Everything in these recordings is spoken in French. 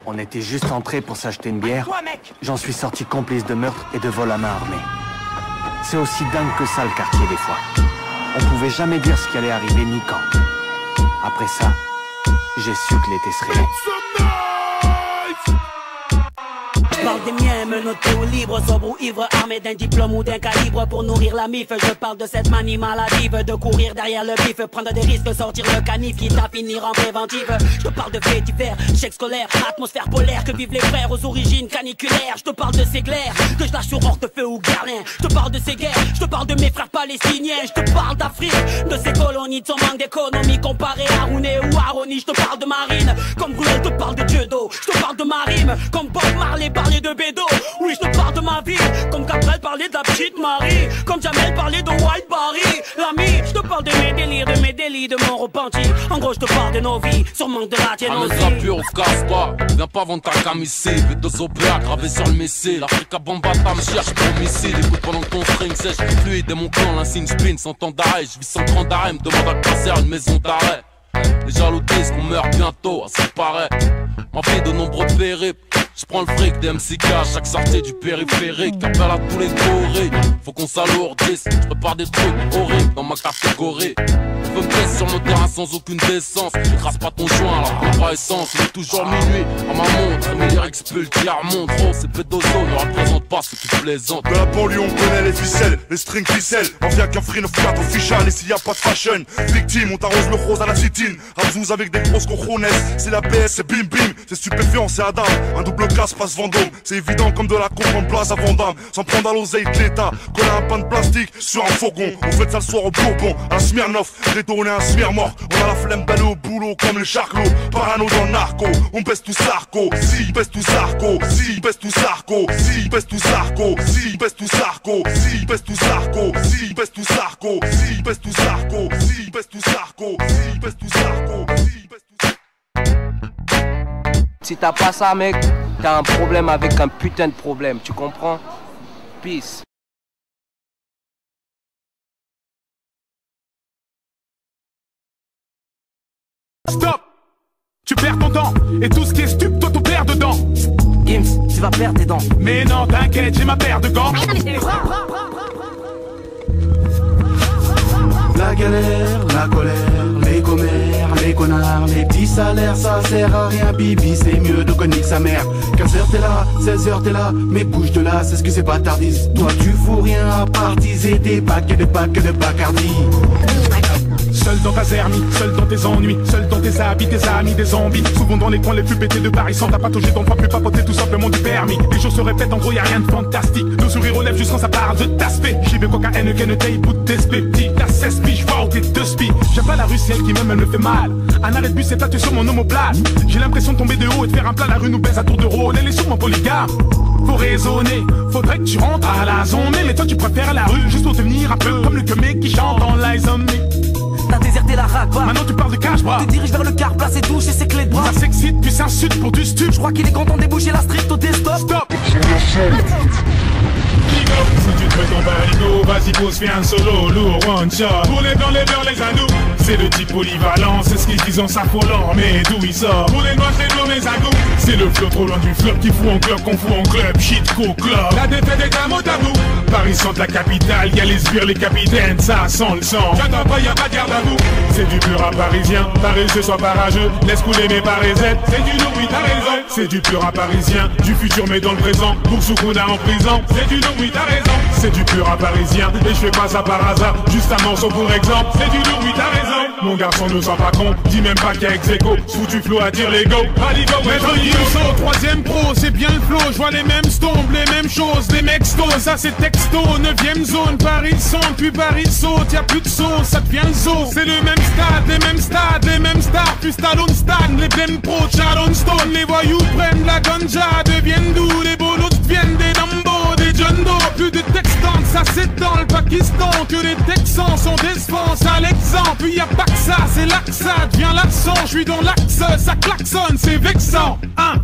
On était juste entrés pour s'acheter une bière. Toi, mec! J'en suis sorti complice de meurtre et de vol à main armée. C'est aussi dingue que ça, le quartier, des fois. On pouvait jamais dire ce qui allait arriver ni quand. Après ça, j'ai su que l'été serait long. Je parle des miens, menottés ou libres, sobre ou ivre, armés d'un diplôme ou d'un calibre pour nourrir la mif. Je parle de cette manie maladive, de courir derrière le bif, prendre des risques, sortir le canif, quitte à finir en préventive. Je te parle de faits divers, chèques scolaires, atmosphère polaire, que vivent les frères aux origines caniculaires. Je te parle de ces glaires, que je lâche sur Hortefeux ou Garlin. Je te parle de ces guerres, je te parle de mes frères palestiniens. Je te parle d'Afrique, de ces colonies, de son manque d'économie comparé à Rouné ou à Rony. Je te parle de Marine, comme Bruel te parle de Dieudo. Je te parle de ma rime, comme Bob Marley parlait de Bédo. Oui, je te parle de ma vie, comme Gabriel parlait de la petite Marie, comme Jamel parlait de White Barry. L'ami, je te parle de mes délires, de mon repenti. En gros, je te parle de nos vies, sûrement de la tienne aussi. Amène ça pure, on se casse pas. Viens pas vendre ta camisée. V2 OPA gravé sur le messie. L'Africa Bambata me cherche pour missile. Écoute pendant que ton string sèche. Fluide et mon clan, l'insigne spin. 100 ans d'arrêt, je vis 100 ans d'arrêt. Me demande à casser une maison d'arrêt. Les jaloux disent qu'on meurt bientôt, à ce qui paraît. Ma vie de nombreux périples. Je prends le fric des MCK à chaque sortie du périphérique. T'appelles à tous les gorilles, faut qu'on s'alourdisse. Je prépare des trucs horribles dans ma catégorie. On veut me baisser sur mon terrain sans aucune décence. Je crasse pas ton joint alors qu'on prend essence. Il est toujours minuit à ma montre. Mes lyrics expulsières montrent. Oh, ces pédozo ne représentent pas ce qui plaisante. De la banlieue on connaît les ficelles, les strings ficelles. On vient qu'un free 94 official et s'il y a pas de fashion. Victime, on t'arrose le rose à la citine. Abzouz avec des grosses cojones. C'est la PS, c'est bim bim. C'est stupéfiant, c'est Adam. Un double casse passe Vendôme. C'est évident comme de la coke en place à Vendôme. Sans prendre à l'oseille de l'État. Coller un pain de plastique sur un fourgon. On fait ça le soir au Bourbon. À la Smirnoff, on est un smir mort. On a la flemme d'aller au boulot comme les charclos. Parano dans le narco. On baisse tout sarco. Si, baisse tout sarco. Si, baisse tout sarco. Si, baisse tout sarco. Si, baisse tout sarco. Si, baisse tout sarco. Si, baisse tout sarco. Si, baisse tout sarco. Si, baisse tout sarco. Si, baisse tout sarco. Si, baisse tout sarco. Si t'as pas ça, mec, t'as un problème avec un putain de problème, tu comprends? Peace. Stop! Tu perds ton temps, et tout ce qui est stup, toi tu perds dedans. Gims, tu vas perdre tes dents. Mais non, t'inquiète, j'ai ma paire de gants. La galère, la colère, les commères, les connards, les petits salaires, ça sert à rien, bibi, c'est mieux de connaître sa mère. 15h t'es là, 16h t'es là, mais bouge de là, c'est ce que c'est bâtardise. Toi tu fous rien à partiser des packs et des packs de Bacardi. Seul dans ta zermie, seul dans tes ennuis, seul dans tes habits, tes amis, des zombies. Souvent dans les coins les plus pétés de Paris, sans ta patauger dans le pas plus papoter tout simplement du permis. Les choses se répètent, en gros y'a rien de fantastique. Nos sourires relèvent jusqu'en ça parle de t'aspect. J'y vais cocaïne, qu'elle taille, bout d'esprit. Petit, t'as 16 piges, wow, t'es 2 spies. J'aime pas la rue, c'est elle qui m'aime, elle me fait mal. Un arrêt de bus est tatoué sur mon omoplate. J'ai l'impression de tomber de haut et de faire un plat. La rue nous baise à tour de rôle, elle est sûrement polygame. Faut raisonner, faudrait que tu rentres à la zone. Mais toi tu préfères la rue, juste pour devenir un peu comme le mec qui chante en live on me. T'as déserté la rack, Maintenant tu parles de cash, bras. Tu te diriges vers le car, placé douche et ses clés de bras. Ça s'excite puis s'insulte pour du stup. Je crois qu'il est content de déboucher la street au desktop. Stop. Si tu te mets ton barigo, vas-y pose, fais un solo, lourd, one shot. Pour les blancs, les hindous, c'est le type polyvalent, c'est ce qu'ils disent en s'affolant, mais d'où il sort? Pour les noirs, les bleus, mes agous, c'est le flot trop loin du flop qui fout en club, qu'on fout en club, shit, co club. La défaite est un mot tabou, Paris centre la capitale, y'a les sbires, les capitaines, ça sent le sang. J'attends pas, y'a pas de garde à vous, c'est du pur rap parisien, paresseux soit parageux, laisse couler mes paraisettes, c'est du lourd, oui t'as raison. C'est du pur rap parisien, du futur mais dans le présent, pour Soukouna en prison, c'est du lourd, oui t'as raison. C'est du pur rap parisien, et je fais pas ça par hasard, juste un morceau pour exemple, c'est du lourd, oui t'as raison. Mon garçon ne soit pas con, dis même pas qu'il y a ex-écho, foutu flow à dire les go, allez go, ouais, go. Troisième pro, c'est bien le flow, je vois les mêmes stompes, les mêmes choses, les mecs stos, ça c'est texto, 9ème zone, Paris sonne, puis Paris saute, y'a plus de sauce, ça devient le zoo. C'est le même stade, les mêmes stades, les mêmes stars, puis Stallone Stan, les pleines pros, Sharon Stone, les voyous prennent la ganja, deviennent doux, les bolos viennent des Lambo, des John Doe, plus de textants, ça c'est dans le Pakistan, que les Texans sont défense à l'exemple, puis y a pas que ça, c'est là que ça devient l'accent, je suis dans l'axe, ça klaxonne, c'est vexant, hein.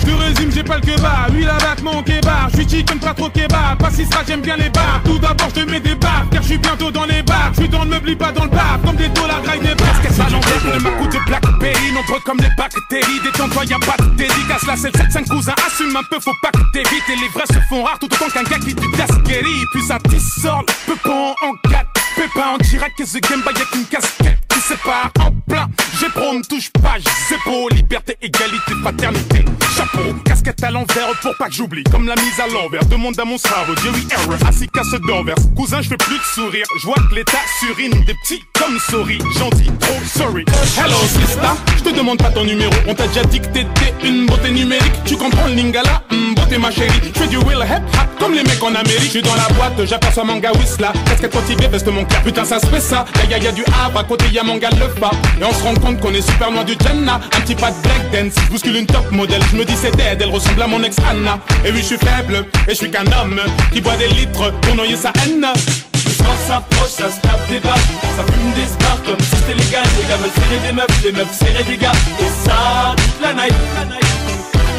te résume, j'ai pas le kebab. Oui, la batte, mon kebab. J'suis chicken, pas trop kebab. Pas si sera, j'aime bien les bars. Tout d'abord, je te mets des baffes, car j'suis bientôt dans les bars. J'suis dans le meuble, pas dans le bar. Comme des dollars, graille des bases. Qu'est-ce à l'envers de ma coupe de Blackberry. Nombreux comme les bactéries. Détends-toi, y'a pas de dédicace. Là, c'est le 7-5 cousin. Assume un peu, faut pas que t'évites. Et les vrais se font rares, tout autant qu'un gars qui du Gasqueri. Puis ça tissort, peu pont en 4. Pépin en direct, que The Game Boy avec une casquette qui sépare en plein. J'ai pro, me touche pas, j'ai beau. Liberté, égalité, fraternité. Chapeau, casquette à l'envers pour pas que j'oublie. Comme la mise à l'envers, demande à mon cerveau. Jerry Error, assis casse d'envers. Cousin, je fais plus de sourire. Je vois que l'état surine des petits comme souris. J'en dis trop sorry. Hello, sister, je te demande pas ton numéro. On t'a déjà dit que t'étais une beauté numérique. Tu comprends le lingala, beauté ma chérie. Je fais du will hip hop comme les mecs en Amérique. Je suis dans la boîte, j'aperçois manga Whistla. Casquette motivée, veste mon cœur. Putain, ça se fait ça. Y'a du havre, à côté y'a manga le pas. Et on se rend compte qu'on est super loin du Jannah. Un petit pas de black dance, je bouscule une top modèle. Je me dis c'est dead, elle ressemble à mon ex Anna. Et oui, je suis faible, et je suis qu'un homme qui boit des litres pour noyer sa haine. Quand ça s'approche, ça se tape des baffes, ça fume des spars comme si c'était légal. Les gars veulent serrer des meufs serrer des gars. Et ça, toute la night.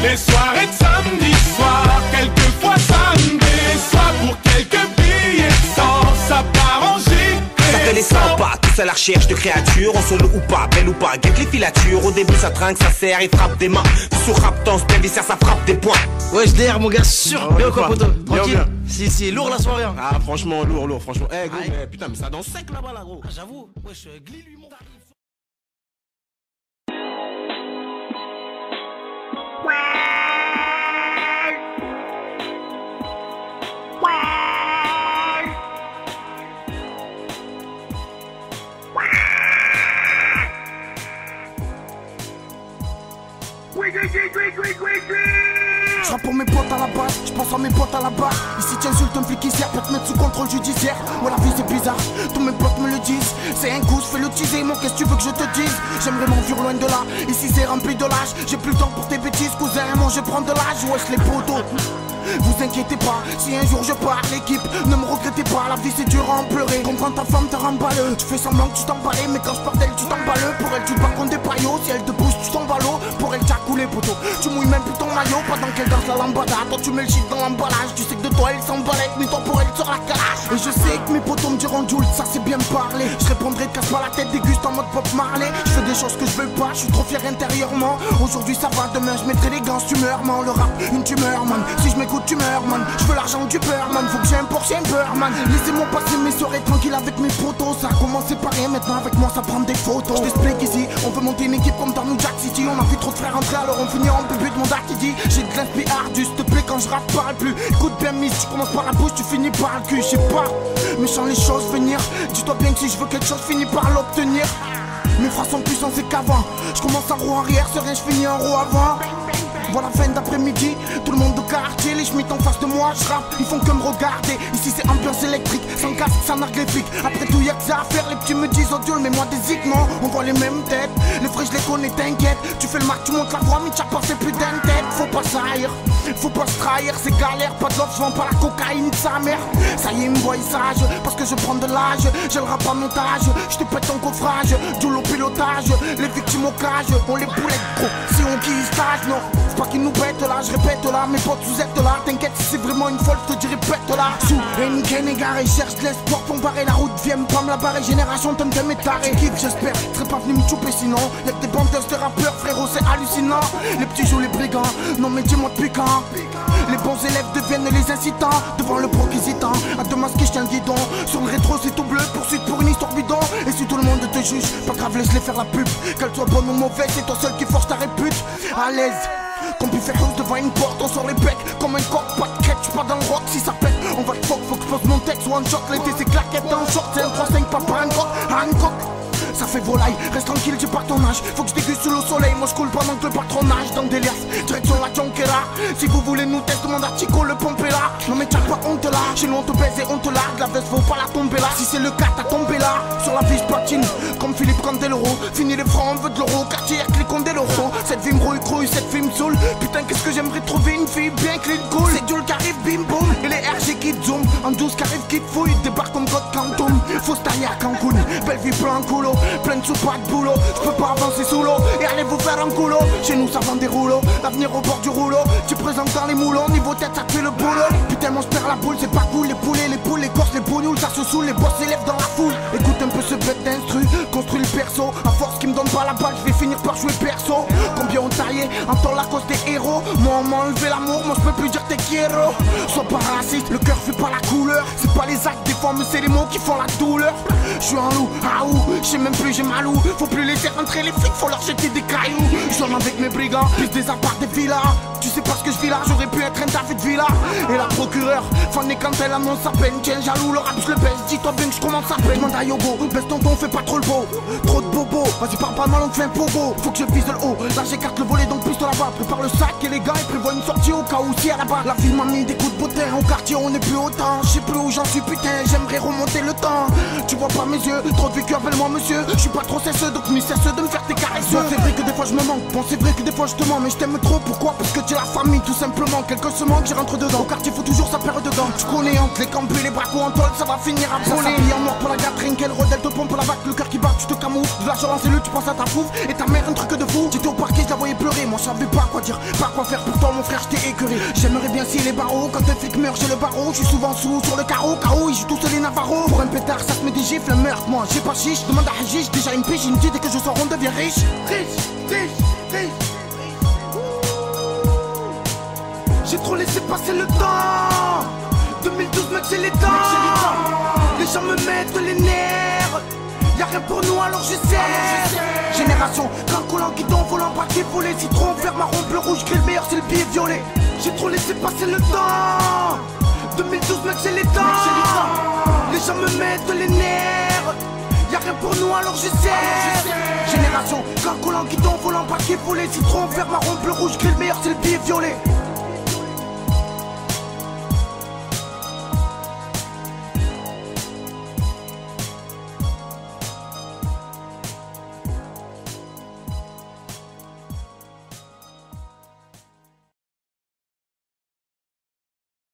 Les soirées de samedi soir, quelquefois ça me déçoit. Pour quelques billets de sang, ça part en gîte. Ça fait les 100 pas, tous à la recherche de créatures. En solo ou pas, belle ou pas, guette les filatures. Au début ça trinque, ça serre, il frappe des mains. Sur rap, danse, bien viscère, ça frappe des points. Ouais, je DR mon gars, sûr. Bien quoi, poto? Tranquille. Si, lourd la soirée. Hein. Ah, franchement, lourd, franchement. Eh, gros, mais putain, mais ça danse sec là-bas, là, gros. Ah, j'avoue, ouais, je glisse lui, mon gars. Je rappe pour mes potes à la base, je pense à mes potes à la barre. Ici t'insultes un flic ici, peut te mettre sous contrôle judiciaire. Ouais, la vie c'est bizarre, tous mes potes me le disent. C'est un coup, je fais le teaser, mon qu'est-ce que tu veux que je te dise? J'aimerais m'enfuir loin de là, ici c'est rempli de lâche. J'ai plus le temps pour tes bêtises, cousin, moi je prends de l'âge. Wesh les potos, vous inquiétez pas, si un jour je pars l'équipe, ne me regrettez pas, la vie c'est dur à en pleurer. Comprends ta femme te remballe, tu fais semblant que tu t'emballais, mais quand je pars d'elle tu t'emballes. Pour elle tu te bats contre des paillots, si elle te pousse tu t'emballes. Pour elle t'as coulé poteau, tu mouilles même plus ton maillot. Pendant qu'elle danse la lambada, toi tu mets le shit dans l'emballage. Tu sais que de toi elle s'emballait, mais toi pour elle sur la calage. Et je sais que mes potos me diront Jules, ça c'est bien parlé. Je répondrai casse pas la tête, déguste en mode Pop Marley. Je fais des choses que je veux pas, je suis trop fier intérieurement. Aujourd'hui ça va, demain je mettrai les gants, tu meurs man. Le rap, une tumeur man, si je m'écoute tu meurs man. Je veux l'argent du beurre man, faut que j'ai un Porsche, un beurre man. Laissez-moi passer mes soirées tranquilles avec mes potos. Ça a commencé par rien, maintenant avec moi ça prend des photos. Je t'explique ici, on veut monter une équipe comme dans New Jack City. On a vu trop de frères entrer alors on finit en pub de mon dac qui dit j'ai de l'inspi ardu, s'il te plaît quand je rappe parle plus. Écoute bien miss, tu commences par la bouche, tu finis par le cul. Je sais pas, mais sans les choses venir. Dis-toi bien que si je veux quelque chose, finis par l'obtenir. Mes phrases sont plus sensées qu'avant. Je commence en roue arrière, serein, je finis en roue avant. Voilà fin d'après-midi, tout le monde de quartier, les schmitts en face de moi, je rappe, ils font que me regarder. Ici c'est ambiance électrique, sans casque, sans nargléfique. Après tout y'a que ça à faire, les petits me disent oh Dieu, mais moi des zik, non, on voit les mêmes têtes. Les vrais je les connais, t'inquiète, tu fais le marque, tu montes la voix, mais t'as pas fait plus d'une tête. Faut pas s'haïr, faut pas se trahir, c'est galère, pas de love, je vends pas la cocaïne de sa mère. Ça y est, ils me voient sage, parce que je prends de l'âge, j'ai le rap en otage, je te pète ton coffrage, du au pilotage, les victimes au cage, on les boulette gros, si on qui stage, non. Pas qu'ils nous bêtent là, je répète là, mes potes vous êtes là. T'inquiète si c'est vraiment une folle, je te dirai pète là. Sous Henken égaré, cherche de l'espoir pour me barrer la route. Viens pas me la barrer, génération t'aimes de m'étarer. Kiff j'espère, serais pas venu me chouper sinon. Y'a que des bandeuses de rappeurs frérot, c'est hallucinant. Les petits jouent les brigands, non mais dis-moi depuis quand les bons élèves deviennent les incitants. Devant le proc hésitant, à deux masques je tiens le guidon. Sur le rétro c'est tout bleu, poursuite pour une histoire bidon. Et si tout le monde te juge, pas grave laisse-les faire la pub. Qu'elle soit bonne ou mauvaise, c'est toi seul qui force ta répute. À l'aise qu'on puisse faire chose devant une porte, on sort les becs comme un coq, pas de crête, j'suis pas dans le rock, si ça pète, on va le fuck, faut que je pose mon texte, one shot, l'été c'est claquette dans le short, c'est un 3-5, papa Hancock, ça fait volaille, reste tranquille, j'ai pas ton âge, faut que je déguste sous le soleil, moi je coule pendant que le patron nage dans des liasses, direction la Tchonquera, si vous voulez nous tester, demande à Chico, le pompe est là, non mais t'as pas honte là, chez nous on te baise et on te largue, la veste faut pas la tomber là, si c'est le cas t'as tombé là, sur la vie je patine, comme Philippe Candeloro, fini les francs, on veut de l'euro, quartier avec les condés l'euro, cette vie me grouille, cette vie me saoule, putain qu'est-ce que j'aimerais trouver une fille bien clean cool, c'est Dieu qui arrive bim boum, et les RG qui zoom, en 12 qui arrive, qui te fouille, débarque comme code Canton. Fausse taille à Cancun, belle vie plein coulo, plein de sous, pas de boulot. Je peux pas avancer sous l'eau et allez vous faire un coulo. Chez nous ça vend des rouleaux, l'avenir au bord du rouleau. Tu présentes dans les moulons, niveau tête ça te fait le boulot. Putain mon perd la boule, c'est pas cool. Les poulets, les poules, les corses, les bougnoules, ça se saoule, les boss s'élèvent dans la foule. Écoute un peu ce bête d'instru, construis le perso. À force qui me donne pas la balle, je vais finir par jouer perso. Combien on taillé, entend la cause des héros. Moi on m'a enlevé l'amour, moi je peux plus dire t'es quiero. Sois pas raciste, le cœur fait pas la couleur. C'est pas les actes des fois mais c'est les mots qui font la douleur. Je suis un loup, ah ouh, je sais même plus j'ai mal où. Faut plus laisser rentrer les flics, faut leur jeter des cailloux. Je avec mes brigands, plus des apparts des villas. Tu sais pas ce que je vis là, j'aurais pu être un David Villa. Et la procureure, fan quand elle annonce sa peine. Tiens jaloux, le rap je le baisse, dis-toi bien que je commence à peine. Demande à Yogo, baisse ton ton, fais pas trop le beau. Trop de bobo, vas-y parle pas mal, on te fait un pogo. Faut que je vise le haut, là j'écarte le volet donc piste là-bas. Prépare le sac et les gars, ils prévoient une sortie au cas où si à la bas. La ville m'a mis des coups de bottin, au quartier on est plus autant. Je sais plus où j'en suis putain, j'aimerais remonter le temps. Tu vois pas mes yeux, trop de vécu, appelle-moi monsieur. Je suis pas trop cesseux, donc ni cesse de me faire tes caresses. C'est vrai que des fois je me manque, bon c'est vrai que des fois je te mens. Mais je t'aime trop, pourquoi? Parce que tu es la famille tout simplement. Quelques semences j'y rentre dedans. Au quartier faut toujours sa paire dedans. Tu connais entre les campus, les bracos en tôle, ça va finir à voler. En noir pour la Gatring, quel rodel te pompe la vague. Le cœur qui bat, tu te camoufles. De la violence et le tu penses à ta fouf. Et ta mère un truc de fou. J'étais au parquet, je la voyais pleurer. Moi je savais pas quoi dire, pas quoi faire. Pour toi mon frère, je t'ai écœuré. J'aimerais bien si les barreaux. Quand un flic meurt, j'ai le barreau. Je suis souvent sous sur le carreau. K.O. ils jouent tous les Navarros. Pour un pétard, ça se met des gifles. Un meurtre, moi j'ai pas chiche. Demande à Hajish, déjà une piche. Il me dit dès que je sors, on devient riche. J'ai trop laissé passer le temps. 2012 mec j'ai les dents. Les gens me mettent les nerfs. Y'a rien pour nous alors je sais. Génération, grand collant, guidon, volant, paquet, volet, citron, vert, marron, bleu, rouge, gris, le meilleur c'est le billet violet. J'ai trop laissé passer le temps. 2012 mec j'ai les dents. Les gens me mettent les nerfs. Y'a rien pour nous alors je sais. Génération, grand collant, guidon, volant, paquet, volet, citron, vert, marron, bleu, rouge, gris, le meilleur c'est le billet violet.